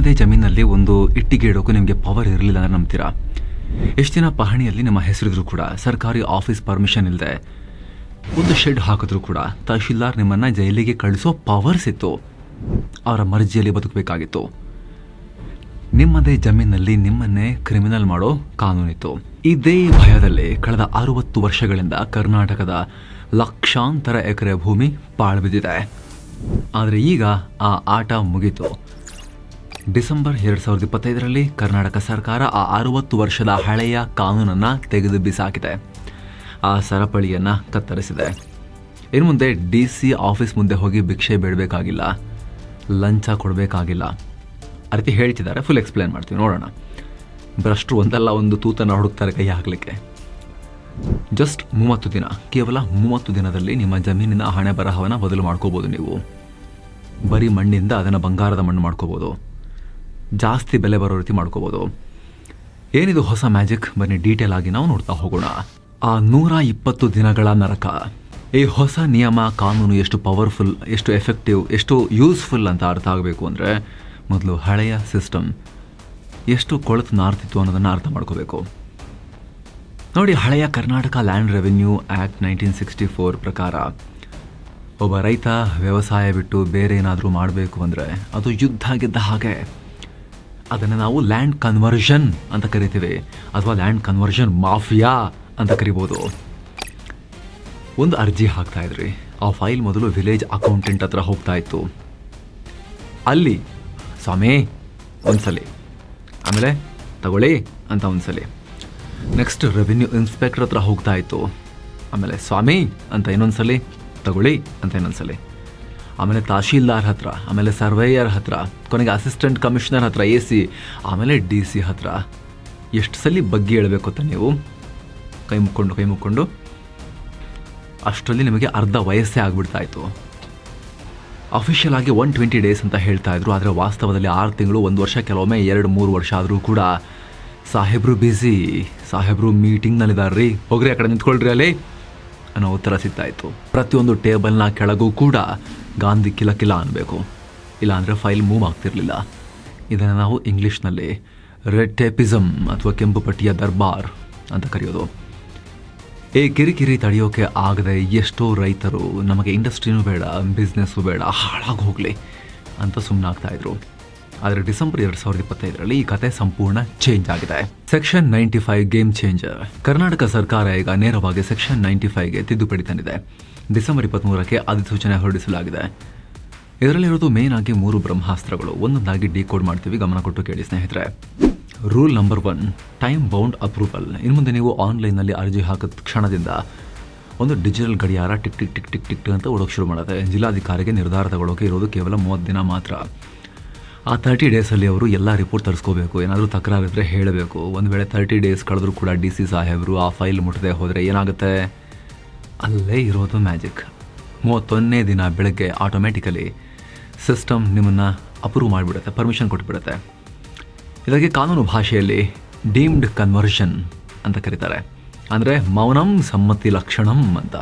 ನಿಮ್ಮದೇ ಜಮೀನಲ್ಲಿ ಒಂದು ಇಟ್ಟಿಗೆ ಇಡೋಕ್ಕೂ ನಿಮಗೆ ಪವರ್ ಇರಲಿಲ್ಲ ಅಂದರೆ ನಂಬ್ತೀರಾ? ಎಷ್ಟು ದಿನ ಪಹಣಿಯಲ್ಲಿ ನಿಮ್ಮ ಹೆಸರಿದ್ರು ಕೂಡ, ಸರ್ಕಾರಿ ಆಫೀಸ್ ಪರ್ಮಿಷನ್ ಇಲ್ಲದೆ ಒಂದು ಶೆಡ್ ಹಾಕಿದ್ರು ಕೂಡ ತಹಶೀಲ್ದಾರ್ ನಿಮ್ಮನ್ನು ಜೈಲಿಗೆ ಕಳಿಸೋ ಪವರ್ಸ್ ಇತ್ತು. ಅವರ ಮರ್ಜಿಯಲ್ಲಿ ಬದುಕಬೇಕಾಗಿತ್ತು. ನಿಮ್ಮದೇ ಜಮೀನಲ್ಲಿ ನಿಮ್ಮನ್ನೇ ಕ್ರಿಮಿನಲ್ ಮಾಡೋ ಕಾನೂನಿತ್ತು. ಇದೇ ಭಯದಲ್ಲಿ ಕಳೆದ 60 ವರ್ಷಗಳಿಂದ ಕರ್ನಾಟಕದ ಲಕ್ಷಾಂತರ ಎಕರೆ ಭೂಮಿ ಪಾಳ್ಬಿದ್ದಿದೆ. ಆದರೆ ಈಗ ಆ ಆಟ ಮುಗೀತು. ಡಿಸೆಂಬರ್ 2025ರಲ್ಲಿ ಕರ್ನಾಟಕ ಸರ್ಕಾರ ಆ 60 ವರ್ಷದ ಹಳೆಯ ಕಾನೂನನ್ನು ತೆಗೆದು ಬಿಸಾಕಿದೆ. ಆ ಸರಪಳಿಯನ್ನು ಕತ್ತರಿಸಿದೆ. ಇನ್ನು ಮುಂದೆ DC ಆಫೀಸ್ ಮುಂದೆ ಹೋಗಿ ಭಿಕ್ಷೆ ಬೇಡಬೇಕಾಗಿಲ್ಲ, ಲಂಚ ಕೊಡಬೇಕಾಗಿಲ್ಲ. ಆ ರೀತಿ ಹೇಳ್ತಿದ್ದಾರೆ. ಫುಲ್ ಎಕ್ಸ್ಪ್ಲೇನ್ ಮಾಡ್ತೀವಿ, ನೋಡೋಣ. ಭ್ರಷ್ಟರು ಒಂದಲ್ಲ ಒಂದು ತೂತನ್ನು ಹುಡುಕ್ತಾರೆ ಕೈ ಹಾಕಲಿಕ್ಕೆ. ಜಸ್ಟ್ 30 ದಿನ, ಕೇವಲ 30 ದಿನದಲ್ಲಿ ನಿಮ್ಮ ಜಮೀನಿನ ಹಣೆ ಬರಹವನ್ನು ಬದಲು ಮಾಡ್ಕೋಬೋದು. ನೀವು ಬರೀ ಮಣ್ಣಿಂದ ಅದನ್ನು ಬಂಗಾರದ ಮಣ್ಣು ಮಾಡ್ಕೋಬೋದು. ಜಾಸ್ತಿ ಬೆಲೆ ಬರೋ ರೀತಿ ಮಾಡ್ಕೋಬೋದು. ಏನಿದು ಹೊಸ ಮ್ಯಾಜಿಕ್? ಬನ್ನಿ ಡೀಟೇಲ್ ಆಗಿ ನಾವು ನೋಡ್ತಾ ಹೋಗೋಣ. ಆ 120 ದಿನಗಳ ನರಕ. ಈ ಹೊಸ ನಿಯಮ ಕಾನೂನು ಎಷ್ಟು ಪವರ್ಫುಲ್, ಎಷ್ಟು ಎಫೆಕ್ಟಿವ್, ಎಷ್ಟು ಯೂಸ್ಫುಲ್ ಅಂತ ಅರ್ಥ ಆಗಬೇಕು ಅಂದರೆ ಮೊದಲು ಹಳೆಯ ಸಿಸ್ಟಮ್ ಎಷ್ಟು ಕೊಳೆತು ನಾರ್ತಿತ್ತು ಅನ್ನೋದನ್ನು ಅರ್ಥ ಮಾಡ್ಕೋಬೇಕು. ನೋಡಿ, ಹಳೆಯ ಕರ್ನಾಟಕ ಲ್ಯಾಂಡ್ ರೆವಿನ್ಯೂ ಆ್ಯಕ್ಟ್ 1964 ಪ್ರಕಾರ ಒಬ್ಬ ರೈತ ವ್ಯವಸಾಯ ಬಿಟ್ಟು ಬೇರೆ ಏನಾದರೂ ಮಾಡಬೇಕು ಅಂದರೆ ಅದು ಯುದ್ಧ ಗೆದ್ದ ಹಾಗೆ. ಅದನ್ನು ನಾವು ಲ್ಯಾಂಡ್ ಕನ್ವರ್ಷನ್ ಅಂತ ಕರಿತೀವಿ, ಅಥವಾ ಲ್ಯಾಂಡ್ ಕನ್ವರ್ಷನ್ ಮಾಫಿಯಾ ಅಂತ ಕರಿಬೋದು. ಒಂದು ಅರ್ಜಿ ಹಾಕ್ತಾ ಇದ್ರಿ. ಆ ಫೈಲ್ ಮೊದಲು ವಿಲೇಜ್ ಅಕೌಂಟೆಂಟ್ ಹತ್ರ ಹೋಗ್ತಾ ಇತ್ತು. ಅಲ್ಲಿ ಸ್ವಾಮಿ ಒಂದ್ಸಲಿ, ಆಮೇಲೆ ತಗೊಳ್ಳಿ ಅಂತ ಒಂದ್ಸಲಿ. ನೆಕ್ಸ್ಟ್ ರೆವಿನ್ಯೂ ಇನ್ಸ್ಪೆಕ್ಟರ್ ಹತ್ರ ಹೋಗ್ತಾ ಇತ್ತು. ಆಮೇಲೆ ಸ್ವಾಮಿ ಅಂತ ಇನ್ನೊಂದ್ಸಲಿ, ತಗೊಳ್ಳಿ ಅಂತ ಇನ್ನೊಂದ್ಸಲಿ. ಆಮೇಲೆ ತಹಶೀಲ್ದಾರ್ ಹತ್ರ, ಆಮೇಲೆ ಸರ್ವೇಯರ್ ಹತ್ರ, ಕೊನೆಗೆ ಅಸಿಸ್ಟೆಂಟ್ ಕಮಿಷನರ್ ಹತ್ರ, AC, ಆಮೇಲೆ DC ಹತ್ರ. ಎಷ್ಟು ಸಲ ಬಗ್ಗೆ ಹೇಳಬೇಕು ಅಂತ ನೀವು ಕೈ ಮುಕ್ಕೊಂಡು ಅಷ್ಟರಲ್ಲಿ ನಿಮಗೆ ಅರ್ಧ ವಯಸ್ಸೇ ಆಗಿಬಿಡ್ತಾ ಇತ್ತು. ಅಫಿಷಿಯಲ್ ಆಗಿ 120 ಡೇಸ್ ಅಂತ ಹೇಳ್ತಾ ಇದ್ರು. ಆದರೆ ವಾಸ್ತವದಲ್ಲಿ 6 ತಿಂಗಳು, 1 ವರ್ಷ, ಕೆಲವೊಮ್ಮೆ 2-3 ವರ್ಷ ಆದರೂ ಕೂಡ ಸಾಹೇಬ್ರು ಬ್ಯುಸಿ, ಸಾಹೇಬ್ರು ಮೀಟಿಂಗ್ನಲ್ಲಿದ್ದಾರ್ರಿ, ಹೋಗ್ರಿ ಆ ಕಡೆ ನಿಂತ್ಕೊಳ್ರಿ ಅಲ್ಲಿ ಅನ್ನೋ ಉತ್ತರ ಸಿಗ್ತಾ ಇತ್ತು. ಪ್ರತಿಯೊಂದು ಟೇಬಲ್ನ ಕೆಳಗೂ ಕೂಡ ಗಾಂಧಿ ಕಿಲ ಅನ್ನಬೇಕು, ಇಲ್ಲಾಂದರೆ ಫೈಲ್ ಮೂವ್ ಆಗ್ತಿರ್ಲಿಲ್ಲ. ಇದನ್ನು ನಾವು ಇಂಗ್ಲೀಷ್ನಲ್ಲಿ ರೆಡ್ ಟೇಪಿಸಮ್ ಅಥವಾ ಕೆಂಪು ಪಟ್ಟಿಯ ದರ್ಬಾರ್ ಅಂತ ಕರೆಯೋದು. ಈ ಕಿರಿಕಿರಿ ತಡೆಯೋಕೆ ಆಗದೆ ಎಷ್ಟೋ ರೈತರು ನಮಗೆ ಇಂಡಸ್ಟ್ರಿನೂ ಬೇಡ, ಬಿಸ್ನೆಸ್ಸು ಬೇಡ, ಹಾಳಾಗಿ ಹೋಗಲಿ ಅಂತ ಸುಮ್ಮನಾಗ್ತಾಯಿದ್ರು. ಆದರೆ ಡಿಸೆಂಬರ್ 2025ರಲ್ಲಿ ಈ ಕತೆ ಸಂಪೂರ್ಣ ಚೇಂಜ್ ಆಗಿದೆ. Section 95 game changer. ಕರ್ನಾಟಕ ಸರ್ಕಾರ ಈಗ ನೇರವಾಗಿ ಸೆಕ್ಷನ್ 95ಗೆ ತಿದ್ದುಪಡಿ ತಂದಿದೆ. ಡಿಸೆಂಬರ್ 23ಕ್ಕೆ ಅಧಿಸೂಚನೆ ಹೊರಡಿಸಲಾಗಿದೆ. ಇದರಲ್ಲಿರೋದು ಮೇನ್ ಆಗಿ 3 ಬ್ರಹ್ಮಾಸ್ತ್ರಗಳು. ಒಂದೊಂದಾಗಿ ಡಿಕೋಡ್ ಮಾಡ್ತೀವಿ, ಗಮನ ಕೊಟ್ಟು ಕೇಳಿ ಸ್ನೇಹಿತರೆ. Rule number 1, time bound approval. ಇನ್ನು ಮುಂದೆ ನೀವು ಆನ್ಲೈನ್ನಲ್ಲಿ ಅರ್ಜಿ ಹಾಕಿದ ಕ್ಷಣದಿಂದ ಒಂದು ಡಿಜಿಟಲ್ ಗಡಿಯಾರ tick tick tick tick tick ಅಂತ ಓಡೋಕೆ ಶುರು ಮಾಡುತ್ತೆ. ಜಿಲ್ಲಾಧಿಕಾರಿಗೆ ನಿರ್ಧಾರ ತಗೊಳ್ಳೋಕೆ ಇರೋದು ಕೇವಲ 30 ದಿನ ಮಾತ್ರ. ಆ 30 ಡೇಸಲ್ಲಿ ಅವರು ಎಲ್ಲ ರಿಪೋರ್ಟ್ ತರಿಸ್ಕೋಬೇಕು. ಏನಾದರೂ ತಕರಾರಿದ್ರೆ ಹೇಳಬೇಕು. ಒಂದು ವೇಳೆ 30 ಡೇಸ್ ಕಳೆದ್ರೂ ಕೂಡ DC ಸಾಹೇಬರು ಆ ಫೈಲ್ ಮುಟ್ಟದೆ ಹೋದರೆ ಏನಾಗುತ್ತೆ? ಅಲ್ಲೇ ಇರೋದು ಮ್ಯಾಜಿಕ್. 31ನೇ ದಿನ ಬೆಳಗ್ಗೆ ಆಟೋಮ್ಯಾಟಿಕಲಿ ಸಿಸ್ಟಮ್ ನಿಮ್ಮನ್ನು ಅಪ್ರೂವ್ ಮಾಡಿಬಿಡುತ್ತೆ, ಪರ್ಮಿಷನ್ ಕೊಟ್ಬಿಡುತ್ತೆ. ಇದಕ್ಕೆ ಕಾನೂನು ಭಾಷೆಯಲ್ಲಿ ಡೀಮ್ಡ್ ಕನ್ವರ್ಷನ್ ಅಂತ ಕರೀತಾರೆ. ಅಂದರೆ ಮೌನಂ ಸಮ್ಮತಿ ಲಕ್ಷಣಂ ಅಂತ.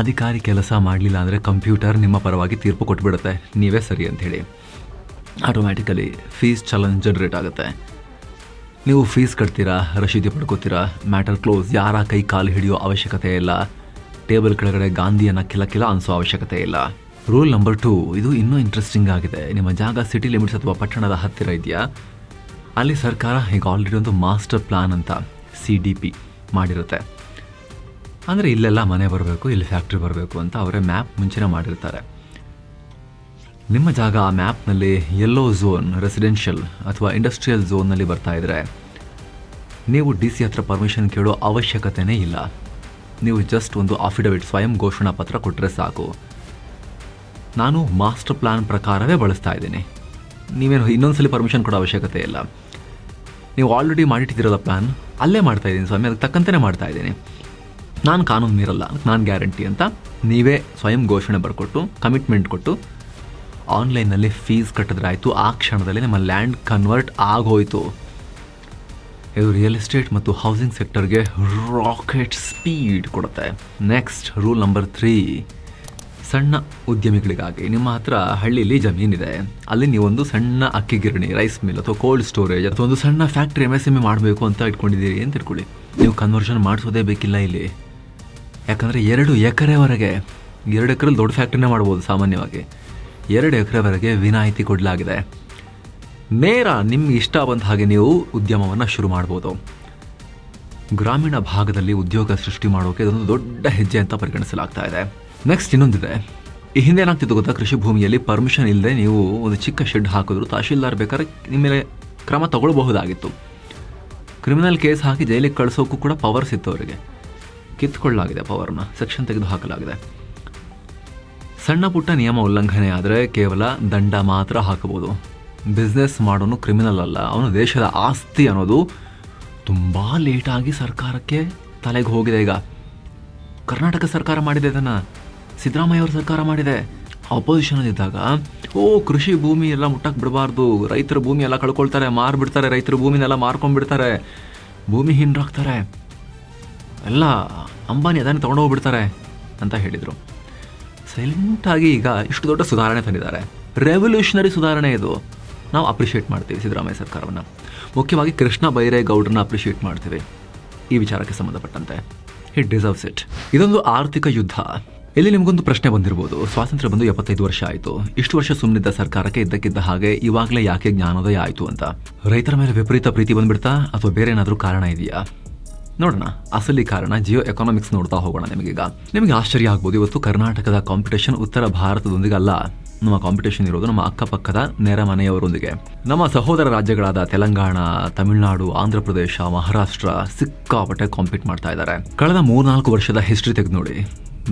ಅಧಿಕಾರಿ ಕೆಲಸ ಮಾಡಲಿಲ್ಲ ಅಂದರೆ ಕಂಪ್ಯೂಟರ್ ನಿಮ್ಮ ಪರವಾಗಿ ತೀರ್ಪು ಕೊಟ್ಬಿಡುತ್ತೆ, ನೀವೇ ಸರಿ ಅಂಥೇಳಿ. ಆಟೋಮ್ಯಾಟಿಕಲಿ ಫೀಸ್ ಚಲನ್ ಜನ್ರೇಟ್ ಆಗುತ್ತೆ. ನೀವು ಫೀಸ್ ಕಟ್ತೀರಾ, ರಶೀದಿ ಪಡ್ಕೋತೀರಾ, ಮ್ಯಾಟರ್ ಕ್ಲೋಸ್. ಯಾರ ಕೈ ಕಾಲು ಹಿಡಿಯೋ ಅವಶ್ಯಕತೆ ಇಲ್ಲ. ಟೇಬಲ್ ಕೆಳಗಡೆ ಗಾಂಧಿಯನ್ನು ಕಿಲ ಅನಿಸೋ ಅವಶ್ಯಕತೆ ಇಲ್ಲ. ರೂಲ್ ನಂಬರ್ 2, ಇದು ಇನ್ನೂ ಇಂಟ್ರೆಸ್ಟಿಂಗ್ ಆಗಿದೆ. ನಿಮ್ಮ ಜಾಗ ಸಿಟಿ ಲಿಮಿಟ್ಸ್ ಅಥವಾ ಪಟ್ಟಣದ ಹತ್ತಿರ ಇದೆಯಾ, ಅಲ್ಲಿ ಸರ್ಕಾರ ಈಗ ಆಲ್ರೆಡಿ ಒಂದು ಮಾಸ್ಟರ್ ಪ್ಲಾನ್ ಅಂತ CDP ಮಾಡಿರುತ್ತೆ. ಅಂದರೆ ಇಲ್ಲೆಲ್ಲ ಮನೆ ಬರಬೇಕು, ಇಲ್ಲಿ ಫ್ಯಾಕ್ಟ್ರಿ ಬರಬೇಕು ಅಂತ ಅವರೇ ಮ್ಯಾಪ್ ಮುಂಚೆನೇ ಮಾಡಿರ್ತಾರೆ. ನಿಮ್ಮ ಜಾಗ ಆ ಮ್ಯಾಪ್ನಲ್ಲಿ ಯೆಲ್ಲೋ ಝೋನ್, ರೆಸಿಡೆನ್ಷಿಯಲ್ ಅಥವಾ ಇಂಡಸ್ಟ್ರಿಯಲ್ ಝೋನ್ನಲ್ಲಿ ಬರ್ತಾ ಇದ್ದರೆ ನೀವು DC ಹತ್ರ ಪರ್ಮಿಷನ್ ಕೇಳೋ ಅವಶ್ಯಕತೆಯೇ ಇಲ್ಲ. ನೀವು ಜಸ್ಟ್ ಒಂದು ಅಫಿಡವಿಟ್, ಸ್ವಯಂ ಘೋಷಣಾ ಪತ್ರ ಕೊಟ್ಟರೆ ಸಾಕು. ನಾನು ಮಾಸ್ಟರ್ ಪ್ಲಾನ್ ಪ್ರಕಾರವೇ ಬಳಸ್ತಾ ಇದ್ದೀನಿ, ನೀವೇನು ಇನ್ನೊಂದ್ಸಲಿ ಪರ್ಮಿಷನ್ ಕೊಡೋ ಅವಶ್ಯಕತೆ ಇಲ್ಲ. ನೀವು ಆಲ್ರೆಡಿ ಮಾಡಿಟ್ಟಿದ್ದೀರಲ್ಲ ಪ್ಲಾನ್, ಅಲ್ಲೇ ಮಾಡ್ತಾ ಇದ್ದೀನಿ ಸ್ವಾಮಿ, ಅದಕ್ಕೆ ತಕ್ಕಂತೆಯೇ ಮಾಡ್ತಾ ಇದ್ದೀನಿ, ನಾನು ಕಾನೂನು ಮೀರಲ್ಲ, ನಾನು ಗ್ಯಾರಂಟಿ ಅಂತ ನೀವೇ ಸ್ವಯಂ ಘೋಷಣೆ ಬರ್ಕೊಟ್ಟು ಕಮಿಟ್ಮೆಂಟ್ ಕೊಟ್ಟು ಆನ್ಲೈನಲ್ಲಿ ಫೀಸ್ ಕಟ್ಟಿದ್ರೆ ಆಯಿತು. ಆ ಕ್ಷಣದಲ್ಲಿ ನಿಮ್ಮ ಲ್ಯಾಂಡ್ ಕನ್ವರ್ಟ್ ಆಗೋಯ್ತು. ಇದು ರಿಯಲ್ ಎಸ್ಟೇಟ್ ಮತ್ತು ಹೌಸಿಂಗ್ ಸೆಕ್ಟರ್ಗೆ ರಾಕೆಟ್ ಸ್ಪೀಡ್ ಕೊಡುತ್ತೆ. ನೆಕ್ಸ್ಟ್ ರೂಲ್ ನಂಬರ್ 3, ಸಣ್ಣ ಉದ್ಯಮಿಗಳಿಗಾಗಿ ನಿಮ್ಮ ಹತ್ರ ಹಳ್ಳಿಲಿ ಜಮೀನಿದೆ, ಅಲ್ಲಿ ನೀವೊಂದು ಸಣ್ಣ ಅಕ್ಕಿ ಗಿರಣಿ, ರೈಸ್ ಮಿಲ್ ಅಥವಾ ಕೋಲ್ಡ್ ಸ್ಟೋರೇಜ್ ಅಥವಾ ಒಂದು ಸಣ್ಣ ಫ್ಯಾಕ್ಟ್ರಿ MSME ಮಾಡಬೇಕು ಅಂತ ಇಟ್ಕೊಂಡಿದ್ದೀರಿ ಅಂತ ಇಟ್ಕೊಳ್ಳಿ. ನೀವು ಕನ್ವರ್ಷನ್ ಮಾಡಿಸೋದೇ ಬೇಕಿಲ್ಲ ಇಲ್ಲಿ. ಯಾಕಂದರೆ 2 ಎಕರೆವರೆಗೆ 2 ಎಕರೆಲಿ ದೊಡ್ಡ ಫ್ಯಾಕ್ಟ್ರಿನೇ ಮಾಡ್ಬೋದು ಸಾಮಾನ್ಯವಾಗಿ. 2 ಎಕರೆವರೆಗೆ ವಿನಾಯಿತಿ ಕೊಡಲಾಗಿದೆ. ನೇರ ನಿಮ್ಗೆ ಇಷ್ಟ ಬಂದ ಹಾಗೆ ನೀವು ಉದ್ಯಮವನ್ನು ಶುರು ಮಾಡ್ಬೋದು. ಗ್ರಾಮೀಣ ಭಾಗದಲ್ಲಿ ಉದ್ಯೋಗ ಸೃಷ್ಟಿ ಮಾಡೋಕೆ ಇದೊಂದು ದೊಡ್ಡ ಹೆಜ್ಜೆ ಅಂತ ಪರಿಗಣಿಸಲಾಗ್ತಾ ಇದೆ. ನೆಕ್ಸ್ಟ್ ಇನ್ನೊಂದಿದೆ. ಈ ಹಿಂದೆ ಏನಾಗ್ತಿತ್ತು ಗೊತ್ತಾ, ಕೃಷಿ ಭೂಮಿಯಲ್ಲಿ ಪರ್ಮಿಷನ್ ಇಲ್ಲದೆ ನೀವು ಒಂದು ಚಿಕ್ಕ ಶೆಡ್ ಹಾಕಿದ್ರು ತಹಶೀಲ್ದಾರ್ ಬೇಕಾದ್ರೆ ನಿಮ್ಮ ಮೇಲೆ ಕ್ರಮ ತಗೊಳ್ಬಹುದಾಗಿತ್ತು. ಕ್ರಿಮಿನಲ್ ಕೇಸ್ ಹಾಕಿ ಜೈಲಿಗೆ ಕಳಿಸೋಕ್ಕೂ ಕೂಡ ಪವರ್ಸ್ ಇತ್ತು ಅವರಿಗೆ. ಕಿತ್ಕೊಳ್ಳಲಾಗಿದೆ ಪವರ್ನ, ಸೆಕ್ಷನ್ ತೆಗೆದು ಹಾಕಲಾಗಿದೆ. ಸಣ್ಣ ಪುಟ್ಟ ನಿಯಮ ಉಲ್ಲಂಘನೆ ಆದರೆ ಕೇವಲ ದಂಡ ಮಾತ್ರ ಹಾಕಬಹುದು. ಬಿಸ್ನೆಸ್ ಮಾಡೋನು ಕ್ರಿಮಿನಲ್ ಅಲ್ಲ, ಅವನು ದೇಶದ ಆಸ್ತಿ ಅನ್ನೋದು ತುಂಬ ಲೇಟಾಗಿ ಸರ್ಕಾರಕ್ಕೆ ತಲೆಗೆ ಹೋಗಿದೆ. ಈಗ ಕರ್ನಾಟಕ ಸರ್ಕಾರ ಮಾಡಿದೆ ಇದನ್ನು, ಸಿದ್ದರಾಮಯ್ಯ ಅವ್ರ ಸರ್ಕಾರ ಮಾಡಿದೆ. ಅಪೋಸಿಷನ್ ಇದ್ದಾಗ ಕೃಷಿ ಭೂಮಿ ಎಲ್ಲ ಮುಟ್ಟಕ್ಕೆ ಬಿಡಬಾರ್ದು, ರೈತರ ಭೂಮಿ ಎಲ್ಲ ಕಳ್ಕೊಳ್ತಾರೆ, ಮಾರ್ಬಿಡ್ತಾರೆ, ರೈತರ ಭೂಮಿನೆಲ್ಲ ಮಾರ್ಕೊಂಡ್ಬಿಡ್ತಾರೆ, ಭೂಮಿ ಹಿಂಡ್ರಾಗ್ತಾರೆ, ಎಲ್ಲ ಅಂಬಾನಿ ಅದನ್ನು ತೊಗೊಂಡೋಗ್ಬಿಡ್ತಾರೆ ಅಂತ ಹೇಳಿದರು. ಸೈಲೆಂಟಾಗಿ ಈಗ ಇಷ್ಟು ದೊಡ್ಡ ಸುಧಾರಣೆ ತಂದಿದ್ದಾರೆ. ರೆವಲ್ಯೂಷನರಿ ಸುಧಾರಣೆ ಇದು. ನಾವು ಅಪ್ರಿಷಿಯೇಟ್ ಮಾಡ್ತೀವಿ ಸಿದ್ದರಾಮಯ್ಯ ಸರ್ಕಾರವನ್ನು. ಮುಖ್ಯವಾಗಿ ಕೃಷ್ಣ ಬೈರೇಗೌಡರನ್ನ ಅಪ್ರಿಷಿಯೇಟ್ ಮಾಡ್ತೀವಿ ಈ ವಿಚಾರಕ್ಕೆ ಸಂಬಂಧಪಟ್ಟಂತೆ. It deserves it. ಇದೊಂದು ಆರ್ಥಿಕ ಯುದ್ಧ. ಇಲ್ಲಿ ನಿಮಗೊಂದು ಪ್ರಶ್ನೆ ಬಂದಿರ್ಬೋದು, ಸ್ವಾತಂತ್ರ್ಯ ಬಂದು 75 ವರ್ಷ ಆಯಿತು, ಇಷ್ಟು ವರ್ಷ ಸುಮ್ಮನಿದ್ದ ಸರ್ಕಾರಕ್ಕೆ ಇದ್ದಕ್ಕಿದ್ದ ಹಾಗೆ ಇವಾಗಲೇ ಯಾಕೆ ಜ್ಞಾನೋದಯ ಆಯಿತು ಅಂತ. ರೈತರ ಮೇಲೆ ವಿಪರೀತ ಪ್ರೀತಿ ಬಂದ್ಬಿಡ್ತಾ ಅಥವಾ ಬೇರೆ ಏನಾದರೂ ಕಾರಣ ಇದೆಯಾ? ನೋಡೋಣ. ಅಸಲಿ ಕಾರಣ ಜಿಯೋ ಎಕಾನಾಮಿಕ್ಸ್ ನೋಡ್ತಾ ಹೋಗೋಣ. ನಿಮಗೆ ಆಶ್ಚರ್ಯ ಆಗ್ಬೋದು. ಇವತ್ತು ಕರ್ನಾಟಕದ ಕಾಂಪಿಟೇಷನ್ ಉತ್ತರ ಭಾರತದೊಂದಿಗೆ ಅಲ್ಲ, ನಮ್ಮ ಕಾಂಪಿಟೇಷನ್ ಇರೋದು ನಮ್ಮ ಅಕ್ಕಪಕ್ಕದ ನೆರೆ ಮನೆಯವರೊಂದಿಗೆ. ನಮ್ಮ ಸಹೋದರ ರಾಜ್ಯಗಳಾದ ತೆಲಂಗಾಣ, ತಮಿಳುನಾಡು, ಆಂಧ್ರ ಪ್ರದೇಶ, ಮಹಾರಾಷ್ಟ್ರ ಸಿಕ್ಕಾಪಟ್ಟೆ ಕಾಂಪೀಟ್ ಮಾಡ್ತಾ ಇದ್ದಾರೆ. ಕಳೆದ 3-4 ವರ್ಷದ ಹಿಸ್ಟ್ರಿ ತೆಗೆದು ನೋಡಿ.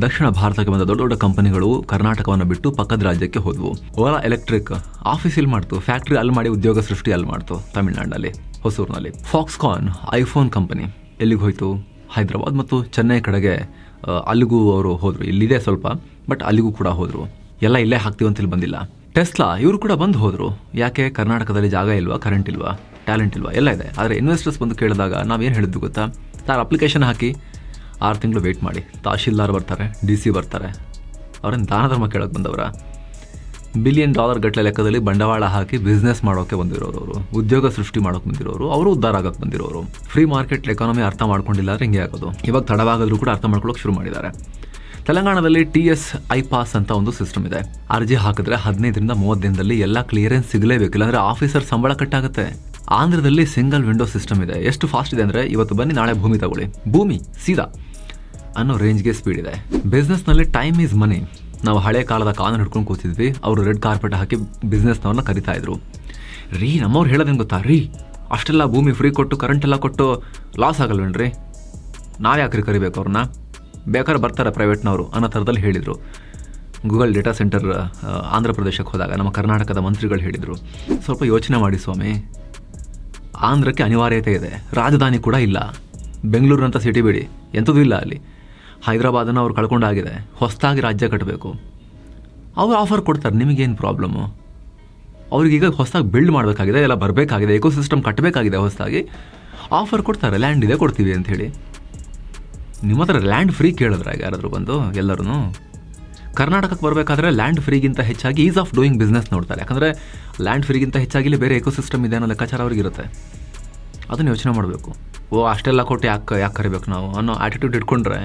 ದಕ್ಷಿಣ ಭಾರತಕ್ಕೆ ಬಂದ ದೊಡ್ಡ ದೊಡ್ಡ ಕಂಪನಿಗಳು ಕರ್ನಾಟಕವನ್ನು ಬಿಟ್ಟು ಪಕ್ಕದ ರಾಜ್ಯಕ್ಕೆ ಹೋದ್ವು. ಓಲಾ ಎಲೆಕ್ಟ್ರಿಕ್ ಆಫೀಸ್ ಇಲ್ಲಿ ಮಾಡ್ತು, ಫ್ಯಾಕ್ಟ್ರಿ ಅಲ್ಲಿ ಮಾಡಿ ಉದ್ಯೋಗ ಸೃಷ್ಟಿ ಅಲ್ಲಿ ಮಾಡ್ತು ತಮಿಳುನಾಡಿನಲ್ಲಿ, ಹೊಸೂರಿನಲ್ಲಿ. ಫಾಕ್ಸ್ಕಾನ್ ಐಫೋನ್ ಕಂಪನಿ ಎಲ್ಲಿಗೆ ಹೋಯ್ತು? ಹೈದರಾಬಾದ್ ಮತ್ತು ಚೆನ್ನೈ ಕಡೆಗೆ. ಅಲ್ಲಿಗೂ ಅವರು ಹೋದರು. ಇಲ್ಲಿದೆ ಸ್ವಲ್ಪ, ಬಟ್ ಅಲ್ಲಿಗೂ ಕೂಡ ಹೋದರು. ಎಲ್ಲ ಇಲ್ಲೇ ಹಾಕ್ತೀವಿ ಅಂತ ಇಲ್ಲಿ ಬಂದಿಲ್ಲ. ಟೆಸ್ಲಾ ಇವರು ಕೂಡ ಬಂದು ಹೋದರು. ಯಾಕೆ? ಕರ್ನಾಟಕದಲ್ಲಿ ಜಾಗ ಇಲ್ವಾ, ಕರೆಂಟ್ ಇಲ್ವಾ, ಟ್ಯಾಲೆಂಟ್ ಇಲ್ವಾ? ಎಲ್ಲ ಇದೆ. ಆದರೆ ಇನ್ವೆಸ್ಟರ್ಸ್ ಬಂದು ಕೇಳಿದಾಗ ನಾವೇನು ಹೇಳಿದ್ದು ಗೊತ್ತಾ? ತಾರ ಅಪ್ಲಿಕೇಶನ್ ಹಾಕಿ 6 ತಿಂಗಳು ವೆಯ್ಟ್ ಮಾಡಿ, ತಹಶೀಲ್ದಾರ್ ಬರ್ತಾರೆ, DC ಬರ್ತಾರೆ. ಅವ್ರೇನು ದಾನ ಧರ್ಮ ಕೇಳೋಕ್ಕೆ ಬಂದವರ? $1 ಬಿಲಿಯನ್ ಗಟ್ಟಲೆ ಲೆಕ್ಕದಲ್ಲಿ ಬಂಡವಾಳ ಹಾಕಿ ಬಿಸ್ನೆಸ್ ಮಾಡೋಕ್ಕೆ ಬಂದಿರೋರು ಅವರು, ಉದ್ಯೋಗ ಸೃಷ್ಟಿ ಮಾಡೋಕೆ ಬಂದಿರೋರು ಅವರು, ಉದ್ಧಾರ ಆಗಕ್ಕೆ ಬಂದಿರೋರು. ಫ್ರೀ ಮಾರ್ಕೆಟ್ ಎಕಾನಮಿ ಅರ್ಥ ಮಾಡ್ಕೊಂಡಿಲ್ಲ ಅಂದರೆ ಹಿಂಗೆ ಆಗೋದು. ಇವಾಗ ತಡವಾಗಾದರೂ ಕೂಡ ಅರ್ಥ ಮಾಡ್ಕೊಳ್ಳೋಕೆ ಶುರು ಮಾಡಿದ್ದಾರೆ. ತೆಲಂಗಾಣದಲ್ಲಿ TS iPass ಅಂತ ಒಂದು ಸಿಸ್ಟಮ್ ಇದೆ. ಅರ್ಜಿ ಹಾಕಿದ್ರೆ 15ರಿಂದ 30 ದಿನದಲ್ಲಿ ಎಲ್ಲ ಕ್ಲಿಯರೆನ್ಸ್ ಸಿಗಲೇಬೇಕು, ಇಲ್ಲಾಂದರೆ ಆಫೀಸರ್ ಸಂಬಳ ಕಟ್ಟಾಗುತ್ತೆ. ಆಂಧ್ರದಲ್ಲಿ ಸಿಂಗಲ್ ವಿಂಡೋ ಸಿಸ್ಟಮ್ ಇದೆ. ಎಷ್ಟು ಫಾಸ್ಟ್ ಇದೆ ಅಂದರೆ ಇವತ್ತು ಬನ್ನಿ ನಾಳೆ ಭೂಮಿ ತಗೊಳ್ಳಿ, ಭೂಮಿ ಸೀದಾ ಅನ್ನೋ ರೇಂಜ್ಗೆ ಸ್ಪೀಡ್ ಇದೆ. ಬಿಸ್ನೆಸ್ನಲ್ಲಿ ಟೈಮ್ ಈಸ್ ಮನಿ. ನಾವು ಹಳೆ ಕಾಲದ ಕಾನೂನು ಹಿಡ್ಕೊಂಡು ಕೂತಿದ್ವಿ, ಅವರು ರೆಡ್ ಕಾರ್ಪೆಟ್ ಹಾಕಿ ಬಿಸ್ನೆಸ್ನವ್ರನ್ನ ಕರಿತಾ ಇದ್ರು. ನಮ್ಮವ್ರು ಹೇಳೋದೇನು ಗೊತ್ತಾ ಅಷ್ಟೆಲ್ಲ ಭೂಮಿ ಫ್ರೀ ಕೊಟ್ಟು ಕರೆಂಟ್ ಎಲ್ಲ ಕೊಟ್ಟು ಲಾಸ್ ಆಗಲ್ವೇನ್ರಿ, ನಾವು ಯಾಕ್ರಿ ಕರಿಬೇಕು ಅವ್ರನ್ನ, ಬೇಕಾದ್ರೆ ಬರ್ತಾರೆ ಪ್ರೈವೇಟ್ನವರು ಅನ್ನೋ ಥರದಲ್ಲಿ ಹೇಳಿದರು. ಗೂಗಲ್ ಡೇಟಾ ಸೆಂಟರ್ ಆಂಧ್ರ ಪ್ರದೇಶಕ್ಕೆ ಹೋದಾಗ ನಮ್ಮ ಕರ್ನಾಟಕದ ಮಂತ್ರಿಗಳು ಹೇಳಿದರು, ಸ್ವಲ್ಪ ಯೋಚನೆ ಮಾಡಿ ಸ್ವಾಮಿ, ಆಂಧ್ರಕ್ಕೆ ಅನಿವಾರ್ಯತೆ ಇದೆ, ರಾಜಧಾನಿ ಕೂಡ ಇಲ್ಲ, ಬೆಂಗಳೂರಿನಂಥ ಸಿಟಿ ಬೇಡಿ, ಎಂಥದೂ ಇಲ್ಲ ಅಲ್ಲಿ. ಹೈದರಾಬಾದನ್ನು ಅವ್ರು ಕಳ್ಕೊಂಡಾಗಿದೆ, ಹೊಸದಾಗಿ ರಾಜ್ಯ ಕಟ್ಟಬೇಕು. ಅವ್ರು ಆಫರ್ ಕೊಡ್ತಾರೆ, ನಿಮಗೇನು ಪ್ರಾಬ್ಲಮ್ಮು? ಅವ್ರಿಗೀಗ ಹೊಸದಾಗಿ ಬಿಲ್ಡ್ ಮಾಡಬೇಕಾಗಿದೆ, ಎಲ್ಲ ಬರಬೇಕಾಗಿದೆ, ಎಕೋಸಿಸ್ಟಮ್ ಕಟ್ಟಬೇಕಾಗಿದೆ, ಹೊಸದಾಗಿ ಆಫರ್ ಕೊಡ್ತಾರೆ, ಲ್ಯಾಂಡ್ ಇದೆ ಕೊಡ್ತೀವಿ ಅಂಥೇಳಿ. ನಿಮ್ಮ ಹತ್ರ ಲ್ಯಾಂಡ್ ಫ್ರೀ ಕೇಳಿದ್ರೆ ಯಾರಾದರೂ ಬಂದು ಎಲ್ಲರೂ ಕರ್ನಾಟಕಕ್ಕೆ ಬರಬೇಕಾದ್ರೆ ಲ್ಯಾಂಡ್ ಫ್ರೀಗಿಂತ ಹೆಚ್ಚಾಗಿ ಈಸ್ ಆಫ್ ಡೂಯಿಂಗ್ ಬಿಸ್ನೆಸ್ ನೋಡ್ತಾರೆ. ಯಾಕಂದರೆ ಲ್ಯಾಂಡ್ ಫ್ರೀಗಿಂತ ಹೆಚ್ಚಾಗಿ ಇಲ್ಲಿ ಬೇರೆ ಎಕೋಸಿಸ್ಟಮ್ ಇದೆ ಅನ್ನೋ ಲೆಕ್ಕಾಚಾರ ಅವ್ರಿಗಿರುತ್ತೆ. ಅದನ್ನು ಯೋಚನೆ ಮಾಡಬೇಕು. ಅಷ್ಟೆಲ್ಲ ಕೊಟ್ಟು ಯಾಕೆ ಕರಿಬೇಕು ನಾವು ಅನ್ನೋ ಆ್ಯಟಿಟ್ಯೂಡ್ ಇಟ್ಕೊಂಡ್ರೆ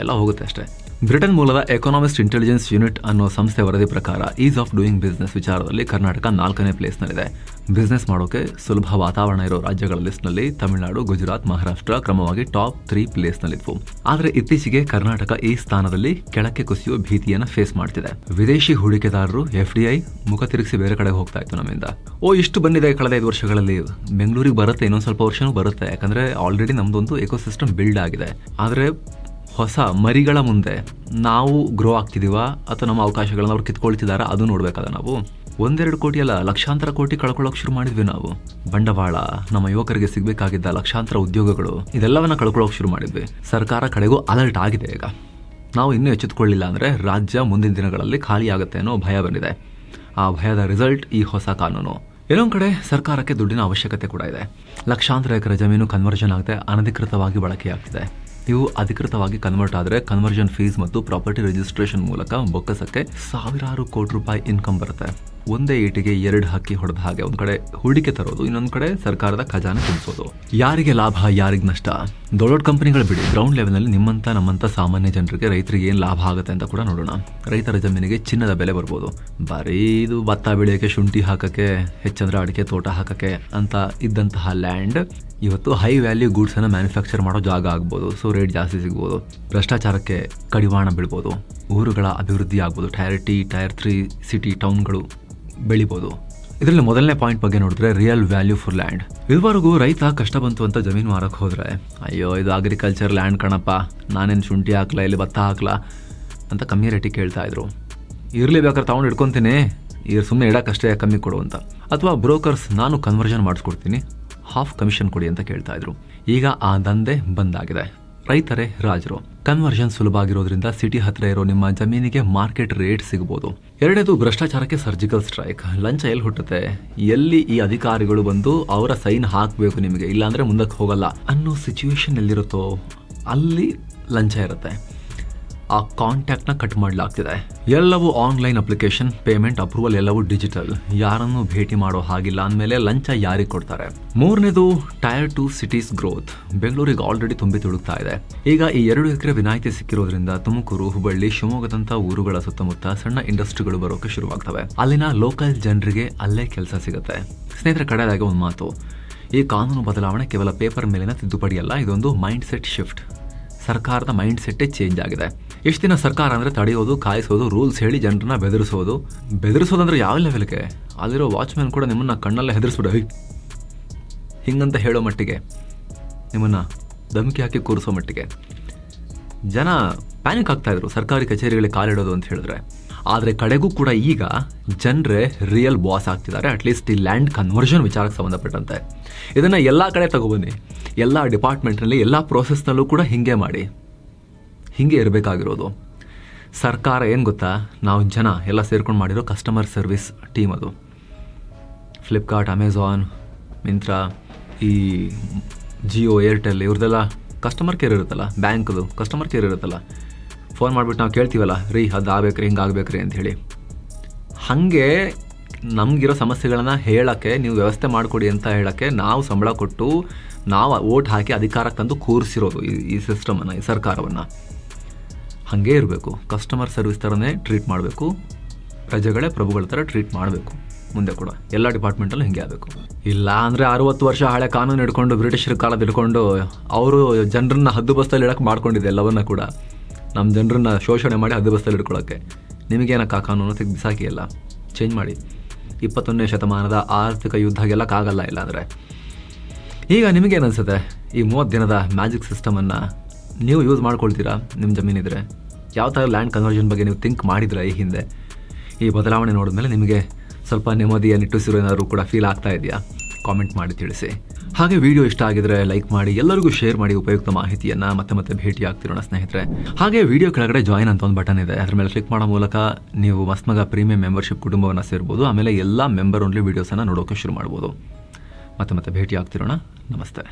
ಎಲ್ಲ ಹೋಗುತ್ತೆ ಅಷ್ಟೇ. ಬ್ರಿಟನ್ ಮೂಲದ ಎಕನಾಮಿಸ್ಟ್ ಇಂಟೆಲಿಜೆನ್ಸ್ ಯೂನಿಟ್ ಅನ್ನೋ ಸಂಸ್ಥೆ ವರದಿ ಪ್ರಕಾರ ಈಸ್ ಆಫ್ ಡೂಯಿಂಗ್ ಬಿಸ್ನೆಸ್ ವಿಚಾರದಲ್ಲಿ ಕರ್ನಾಟಕ 4ನೇ ಪ್ಲೇಸ್ನಲ್ಲಿದೆ. ಬಿಸ್ನೆಸ್ ಮಾಡೋಕ್ಕೆ ಸುಲಭ ವಾತಾವರಣ ಇರೋ ರಾಜ್ಯಗಳ ಲಿಸ್ಟ್ನಲ್ಲಿ ತಮಿಳುನಾಡು, ಗುಜರಾತ್, ಮಹಾರಾಷ್ಟ್ರ ಕ್ರಮವಾಗಿ ಟಾಪ್ 3 ಪ್ಲೇಸ್ನಲ್ಲಿದ್ವು. ಆದರೆ ಇತ್ತೀಚೆಗೆ ಕರ್ನಾಟಕ ಈ ಸ್ಥಾನದಲ್ಲಿ ಕೆಳಕ್ಕೆ ಕುಸಿಯುವ ಭೀತಿಯನ್ನು ಫೇಸ್ ಮಾಡ್ತಿದೆ. ವಿದೇಶಿ ಹೂಡಿಕೆದಾರರು FDI ಮುಖ ತಿರುಗಿಸಿ ಬೇರೆ ಕಡೆಗೆ ಹೋಗ್ತಾ ಇತ್ತು ನಮ್ಮಿಂದ. ಇಷ್ಟು ಬಂದಿದೆ ಕಳೆದ 5 ವರ್ಷಗಳಲ್ಲಿ. ಬೆಂಗಳೂರಿಗೆ ಬರುತ್ತೆ, ಇನ್ನೊಂದು ಸ್ವಲ್ಪ ವರ್ಷನೂ ಬರುತ್ತೆ. ಯಾಕಂದರೆ ಆಲ್ರೆಡಿ ನಮ್ಮದೊಂದು ಎಕೋಸಿಸ್ಟಮ್ ಬಿಲ್ಡ್ ಆಗಿದೆ. ಆದರೆ ಹೊಸ ಮರಿಗಳ ಮುಂದೆ ನಾವು ಗ್ರೋ ಆಗ್ತಿದ್ದೀವಾ ಅಥವಾ ನಮ್ಮ ಅವಕಾಶಗಳನ್ನು ಅವ್ರು ಕಿತ್ಕೊಳ್ತಿದ್ದಾರಾ ಅದು ನೋಡಬೇಕಾದ ನಾವು. 1-2 ಕೋಟಿ ಅಲ್ಲ, ಲಕ್ಷಾಂತರ ಕೋಟಿ ಕಳ್ಕೊಳ್ಳೋಕೆ ಶುರು ಮಾಡಿದ್ವಿ ನಾವು. ಬಂಡವಾಳ, ನಮ್ಮ ಯುವಕರಿಗೆ ಸಿಗಬೇಕಾಗಿದ್ದ ಲಕ್ಷಾಂತರ ಉದ್ಯೋಗಗಳು, ಇದೆಲ್ಲವನ್ನ ಕಳ್ಕೊಳ್ಳೋಕೆ ಶುರು ಮಾಡಿದ್ವಿ. ಸರ್ಕಾರ ಕಡೆಗೂ ಅಲರ್ಟ್ ಆಗಿದೆ. ಈಗ ನಾವು ಇನ್ನೂ ಎಚ್ಚೆತ್ತುಕೊಳ್ಳಿಲ್ಲ ಅಂದರೆ ರಾಜ್ಯ ಮುಂದಿನ ದಿನಗಳಲ್ಲಿ ಖಾಲಿ ಆಗುತ್ತೆ ಅನ್ನೋ ಭಯ ಬಂದಿದೆ. ಆ ಭಯದ ರಿಸಲ್ಟ್ ಈ ಹೊಸ ಕಾನೂನು. ಇನ್ನೊಂದು ಕಡೆ ಸರ್ಕಾರಕ್ಕೆ ದುಡ್ಡಿನ ಅವಶ್ಯಕತೆ ಕೂಡ ಇದೆ. ಲಕ್ಷಾಂತರ ಎಕರೆ ಜಮೀನು ಕನ್ವರ್ಷನ್ ಆಗದೆ ಅನಧಿಕೃತವಾಗಿ ಬಳಕೆಯಾಗ್ತಿದೆ. ಇವು ಅಧಿಕೃತವಾಗಿ ಕನ್ವರ್ಟ್ ಆದರೆ ಕನ್ವರ್ಷನ್ ಫೀಸ್ ಮತ್ತು ಪ್ರಾಪರ್ಟಿ ರಿಜಿಸ್ಟ್ರೇಷನ್ ಮೂಲಕ ಬೊಕ್ಕಸಕ್ಕೆ ಸಾವಿರಾರು ಕೋಟಿ ರೂಪಾಯಿ ಇನ್ಕಮ್ ಬರುತ್ತೆ. ಒಂದೇ ಏಟಿಗೆ 2 ಹಕ್ಕಿ ಹೊಡೆದ ಹಾಗೆ, ಒಂದ್ ಕಡೆ ಹೂಡಿಕೆ ತರೋದು, ಇನ್ನೊಂದ್ ಕಡೆ ಸರ್ಕಾರದ ಖಜಾನೆ ತುಂಬಿಸೋದು. ಯಾರಿಗೆ ಲಾಭ, ಯಾರಿಗೆ ನಷ್ಟ? ದೊಡ್ಡ ದೊಡ್ಡ ಕಂಪನಿಗಳು ಬಿಡಿ, ಗ್ರೌಂಡ್ ಲೆವೆಲ್ನಲ್ಲಿ ನಿಮ್ಮಂತ ನಮ್ಮಂತ ಸಾಮಾನ್ಯ ಜನರಿಗೆ, ರೈತರಿಗೆ ಏನು ಲಾಭ ಆಗುತ್ತೆ ಅಂತ ಕೂಡ ನೋಡೋಣ. ರೈತರ ಜಮೀನಿಗೆ ಚಿನ್ನದ ಬೆಲೆ ಬರ್ಬೋದು. ಬರೀ ಇದು ಭತ್ತ ಬೆಳೆಯೋಕೆ, ಶುಂಠಿ ಹಾಕಕ್ಕೆ, ಹೆಚ್ಚಂದ್ರೆ ಅಡಿಕೆ ತೋಟ ಹಾಕಕ್ಕೆ ಅಂತ ಇದ್ದಂತಹ ಲ್ಯಾಂಡ್ ಇವತ್ತು ಹೈ ವ್ಯಾಲ್ಯೂ ಗೂಡ್ಸ್ ಅನ್ನ ಮ್ಯಾನುಫ್ಯಾಕ್ಚರ್ ಮಾಡೋ ಜಾಗ ಆಗ್ಬೋದು. ಸೊ ರೇಟ್ ಜಾಸ್ತಿ ಸಿಗ್ಬೋದು. ಭ್ರಷ್ಟಾಚಾರಕ್ಕೆ ಕಡಿವಾಣ ಬೀಳ್ಬೋದು. ಊರುಗಳ ಅಭಿವೃದ್ಧಿ ಆಗ್ಬೋದು. ಟೈರ್ 2, ಟೈರ್ 3 ಸಿಟಿ ಟೌನ್ಗಳು ಬೆಳಿಬೋದು. ಇದರಲ್ಲಿ ಮೊದಲನೇ ಪಾಯಿಂಟ್ ಬಗ್ಗೆ ನೋಡಿದ್ರೆ ರಿಯಲ್ ವ್ಯಾಲ್ಯೂ ಫಾರ್ ಲ್ಯಾಂಡ್. ಇದುವರೆಗೂ ರೈತ ಕಷ್ಟ ಬಂತು ಅಂತ ಜಮೀನು ಮಾರಕ್ಕೆ ಹೋದ್ರೆ, ಅಯ್ಯೋ ಇದು ಅಗ್ರಿಕಲ್ಚರ್ ಲ್ಯಾಂಡ್ ಕಣಪ್ಪ, ನಾನೇನು ಶುಂಠಿ ಹಾಕ್ಲಾ, ಇಲ್ಲಿ ಭತ್ತ ಹಾಕ್ಲಾ ಅಂತ ಕಮ್ಮಿ ರೇಟಿಗೆ ಕೇಳ್ತಾ ಇದ್ರು. ಇರ್ಲಿ ಬೇಕಾದ್ರೆ ತಗೊಂಡು ಇಟ್ಕೊತೀನಿ, ಸುಮ್ಮನೆ ಇಡಕ್ಕಷ್ಟೇ ಕಮ್ಮಿ ಕೊಡು ಅಂತ. ಅಥವಾ ಬ್ರೋಕರ್ಸ್, ನಾನು ಕನ್ವರ್ಷನ್ ಮಾಡಿಸ್ಕೊಡ್ತೀನಿ, ಹಾಫ್ ಕಮಿಷನ್ ಕೊಡಿ ಅಂತ ಕೇಳ್ತಾ ಇದ್ರು. ಈಗ ಆ ದಂಧೆ ಬಂದಾಗಿದೆ. ರೈತರೇ ರಾಜರು. ಕನ್ವರ್ಷನ್ ಸುಲಭ ಆಗಿರೋದ್ರಿಂದ ಸಿಟಿ ಹತ್ರ ಇರೋ ನಿಮ್ಮ ಜಮೀನಿಗೆ ಮಾರ್ಕೆಟ್ ರೇಟ್ ಸಿಗಬಹುದು. ಎರಡನೇದು ಭ್ರಷ್ಟಾಚಾರಕ್ಕೆ ಸರ್ಜಿಕಲ್ ಸ್ಟ್ರೈಕ್. ಲಂಚ ಎಲ್ಲಿ ಹುಟ್ಟುತ್ತೆ, ಎಲ್ಲಿ ಈ ಅಧಿಕಾರಿಗಳು ಬಂದು ಅವರ ಸೈನ್ ಹಾಕಬೇಕು ನಿಮಗೆ, ಇಲ್ಲಾಂದ್ರೆ ಮುಂದಕ್ಕೆ ಹೋಗಲ್ಲ ಅನ್ನೋ ಸಿಚುವೇಶನ್ ಎಲ್ಲಿರುತ್ತೋ ಅಲ್ಲಿ ಲಂಚ ಇರುತ್ತೆ. ಆ ಕಾಂಟ್ಯಾಕ್ಟ್ನ ಕಟ್ ಮಾಡಲಾಗ್ತಿದೆ. ಎಲ್ಲವೂ ಆನ್ಲೈನ್ ಅಪ್ಲಿಕೇಶನ್, ಪೇಮೆಂಟ್, ಅಪ್ರೂವಲ್ ಎಲ್ಲವೂ ಡಿಜಿಟಲ್. ಯಾರನ್ನು ಭೇಟಿ ಮಾಡೋ ಹಾಗಿಲ್ಲ ಅಂದಮೇಲೆ ಲಂಚ ಯಾರಿಗೆ ಕೊಡ್ತಾರೆ? ಮೂರನೇದು ಟೈರ್ 2 ಸಿಟೀಸ್ ಗ್ರೋತ್. ಬೆಂಗಳೂರಿಗೆ ಆಲ್ರೆಡಿ ತುಂಬಿ ತುಳುಕ್ತಾ ಇದೆ. ಈಗ ಈ 2 ಎಕರೆ ವಿನಾಯಿತಿ ಸಿಕ್ಕಿರೋದ್ರಿಂದ ತುಮಕೂರು, ಹುಬ್ಬಳ್ಳಿ, ಶಿವಮೊಗ್ಗದಂಥ ಊರುಗಳ ಸುತ್ತಮುತ್ತ ಸಣ್ಣ ಇಂಡಸ್ಟ್ರಿಗಳು ಬರೋಕೆ ಶುರುವಾಗ್ತವೆ. ಅಲ್ಲಿನ ಲೋಕಲ್ ಜನರಿಗೆ ಅಲ್ಲೇ ಕೆಲಸ ಸಿಗುತ್ತೆ. ಸ್ನೇಹಿತರ ಕಡೆದಾಗಿ ಒಂದು ಮಾತು, ಈ ಕಾನೂನು ಬದಲಾವಣೆ ಕೇವಲ ಪೇಪರ್ ಮೇಲಿನ ತಿದ್ದುಪಡಿ ಅಲ್ಲ, ಇದೊಂದು ಮೈಂಡ್ ಸೆಟ್ ಶಿಫ್ಟ್. ಸರ್ಕಾರದ ಮೈಂಡ್ ಸೆಟ್ಟೇ ಚೇಂಜ್ ಆಗಿದೆ. ಎಷ್ಟು ದಿನ ಸರ್ಕಾರ ಅಂದರೆ ತಡೆಯೋದು, ಕಾಯಿಸೋದು, ರೂಲ್ಸ್ ಹೇಳಿ ಜನರನ್ನ ಬೆದರಿಸೋದಂದ್ರೆ ಯಾವ ಲೆವೆಲ್ಗೆ? ಅಲ್ಲಿರೋ ವಾಚ್ಮ್ಯಾನ್ ಕೂಡ ನಿಮ್ಮನ್ನ ಕಣ್ಣಲ್ಲೇ ಹೆದರಿಸ್ಬಿಡ ಹಿಂಗಂತ ಹೇಳೋ ಮಟ್ಟಿಗೆ, ನಿಮ್ಮನ್ನ ಧಮಕಿ ಹಾಕಿ ಕೂರಿಸೋ ಮಟ್ಟಿಗೆ ಜನ ಪ್ಯಾನಿಕ್ ಆಗ್ತಾ ಇದ್ರು ಸರ್ಕಾರಿ ಕಚೇರಿಗಳಿಗೆ ಕಾಲಿಡೋದು ಅಂತ ಹೇಳಿದ್ರೆ. ಆದರೆ ಕಡೆಗೂ ಕೂಡ ಈಗ ಜನರೇ ರಿಯಲ್ ಬಾಸ್ ಆಗ್ತಿದ್ದಾರೆ. ಅಟ್ಲೀಸ್ಟ್ ಈ ಲ್ಯಾಂಡ್ ಕನ್ವರ್ಷನ್ ವಿಚಾರಕ್ಕೆ ಸಂಬಂಧಪಟ್ಟಂತೆ ಇದನ್ನು ಎಲ್ಲ ಕಡೆ ತಗೊಬನ್ನಿ. ಎಲ್ಲ ಡಿಪಾರ್ಟ್ಮೆಂಟ್ನಲ್ಲಿ, ಎಲ್ಲ ಪ್ರೋಸೆಸ್ನಲ್ಲೂ ಕೂಡ ಹಿಂಗೆ ಮಾಡಿ. ಹಿಂಗೆ ಇರಬೇಕಾಗಿರೋದು. ಸರ್ಕಾರ ಏನು ಗೊತ್ತಾ, ನಾವು ಜನ ಎಲ್ಲ ಸೇರ್ಕೊಂಡು ಮಾಡಿರೋ ಕಸ್ಟಮರ್ ಸರ್ವಿಸ್ ಟೀಮ್ ಅದು. ಫ್ಲಿಪ್ಕಾರ್ಟ್, ಅಮೆಝಾನ್, ಮಿಂತ್ರಾ, ಈ ಜಿಯೋ, ಏರ್ಟೆಲ್ ಇವ್ರದ್ದೆಲ್ಲ ಕಸ್ಟಮರ್ ಕೇರ್ ಇರುತ್ತಲ್ಲ, ಬ್ಯಾಂಕ್ದು ಕಸ್ಟಮರ್ ಕೇರ್ ಇರುತ್ತಲ್ಲ, ಫೋನ್ ಮಾಡಿಬಿಟ್ಟು ನಾವು ಕೇಳ್ತೀವಲ್ಲ, ರೀ ಅದು ಆಗ್ಬೇಕ್ರಿ, ಹಿಂಗೆ ಆಗ್ಬೇಕ್ರಿ ಅಂಥೇಳಿ. ಹಾಗೆ ನಮಗಿರೋ ಸಮಸ್ಯೆಗಳನ್ನು ಹೇಳೋಕ್ಕೆ, ನೀವು ವ್ಯವಸ್ಥೆ ಮಾಡಿಕೊಡಿ ಅಂತ ಹೇಳೋಕ್ಕೆ ನಾವು ಸಂಬಳ ಕೊಟ್ಟು, ನಾವು ಓಟ್ ಹಾಕಿ ಅಧಿಕಾರಕ್ಕೆ ತಂದು ಕೂರಿಸಿರೋದು ಈ ಸಿಸ್ಟಮನ್ನು, ಈ ಸರ್ಕಾರವನ್ನು. ಹಾಗೇ ಇರಬೇಕು. ಕಸ್ಟಮರ್ ಸರ್ವಿಸ್ ಥರನೇ ಟ್ರೀಟ್ ಮಾಡಬೇಕು. ಪ್ರಜೆಗಳೇ ಪ್ರಭುಗಳ ಥರ ಟ್ರೀಟ್ ಮಾಡಬೇಕು ಮುಂದೆ ಕೂಡ. ಎಲ್ಲ ಡಿಪಾರ್ಟ್ಮೆಂಟಲ್ಲೂ ಹಿಂಗೆ ಆಗಬೇಕು. ಇಲ್ಲ ಅಂದರೆ 60 ವರ್ಷ ಹಳೆ ಕಾನೂನು ಹಿಡ್ಕೊಂಡು, ಬ್ರಿಟಿಷರ ಕಾಲದ ಹಿಡ್ಕೊಂಡು ಅವರು ಜನರನ್ನ ಹದ್ದುಬಸ್ತಲ್ಲಿ ಇಡಕ್ಕೆ ಮಾಡ್ಕೊಂಡಿದೆ ಎಲ್ಲವನ್ನ ಕೂಡ. ನಮ್ಮ ಜನರನ್ನ ಶೋಷಣೆ ಮಾಡಿ ಹದ್ದುಬಸ್ತಲ್ಲಿ ಹಿಡ್ಕೊಳ್ಳೋಕ್ಕೆ. ನಿಮಗೇನಕ್ಕೆ ಆ ಕಾನೂನು ತೆಗೆದು ಬಿಸಾಕಿಯಲ್ಲ, ಚೇಂಜ್ ಮಾಡಿ. 21ನೇ ಶತಮಾನದ ಆರ್ಥಿಕ ಯುದ್ಧ ಗೆಲ್ಲಕ್ಕಾಗಲ್ಲ ಇಲ್ಲ ಅಂದರೆ. ಈಗ ನಿಮಗೇನು ಅನಿಸುತ್ತೆ, ಈ 30 ದಿನದ ಮ್ಯಾಜಿಕ್ ಸಿಸ್ಟಮನ್ನು ನೀವು ಯೂಸ್ ಮಾಡ್ಕೊಳ್ತೀರಾ ನಿಮ್ಮ ಜಮೀನಿದ್ರೆ? ಯಾವ ಥರ ಲ್ಯಾಂಡ್ ಕನ್ವರ್ಷನ್ ಬಗ್ಗೆ ನೀವು ಥಿಂಕ್ ಮಾಡಿದ್ರೆ ಈ ಹಿಂದೆ? ಈ ಬದಲಾವಣೆ ನೋಡಿದ್ಮೇಲೆ ನಿಮಗೆ ಸ್ವಲ್ಪ ನೆಮ್ಮದಿಯ ನಿಟ್ಟುಸಿರು ಏನಾದರೂ ಕೂಡ ಫೀಲ್ ಆಗ್ತಾ ಇದೆಯಾ? ಕಾಮೆಂಟ್ ಮಾಡಿ ತಿಳಿಸಿ. ಹಾಗೆ ವಿಡಿಯೋ ಇಷ್ಟ ಆಗಿದ್ರೆ ಲೈಕ್ ಮಾಡಿ, ಎಲ್ಲರಿಗೂ ಶೇರ್ ಮಾಡಿ ಉಪಯುಕ್ತ ಮಾಹಿತಿಯನ್ನು. ಮತ್ತೆ ಭೇಟಿ ಆಗ್ತಿರೋಣ ಸ್ನೇಹಿತರೆ. ಹಾಗೆ ವಿಡಿಯೋ ಕೆಳಗಡೆ ಜಾಯಿನ್ ಅಂತ ಒಂದು ಬಟನ್ ಇದೆ, ಅದ್ರ ಮೇಲೆ ಕ್ಲಿಕ್ ಮಾಡೋ ಮೂಲಕ ನೀವು ಮಸ್ಮಗ ಪ್ರೀಮಿಯಂ ಮೆಂಬರ್ಶಿಪ್ ಕುಟುಂಬವನ್ನು ಸೇರ್ಬೋದು. ಆಮೇಲೆ ಎಲ್ಲ ಮೆಂಬರ್ ಓನ್ಲಿ ವೀಡಿಯೋಸನ್ನು ನೋಡೋಕೆ ಶುರು ಮಾಡ್ಬೋದು. ಮತ್ತೆ ಭೇಟಿ ಆಗ್ತಿರೋಣ. ನಮಸ್ತೆ.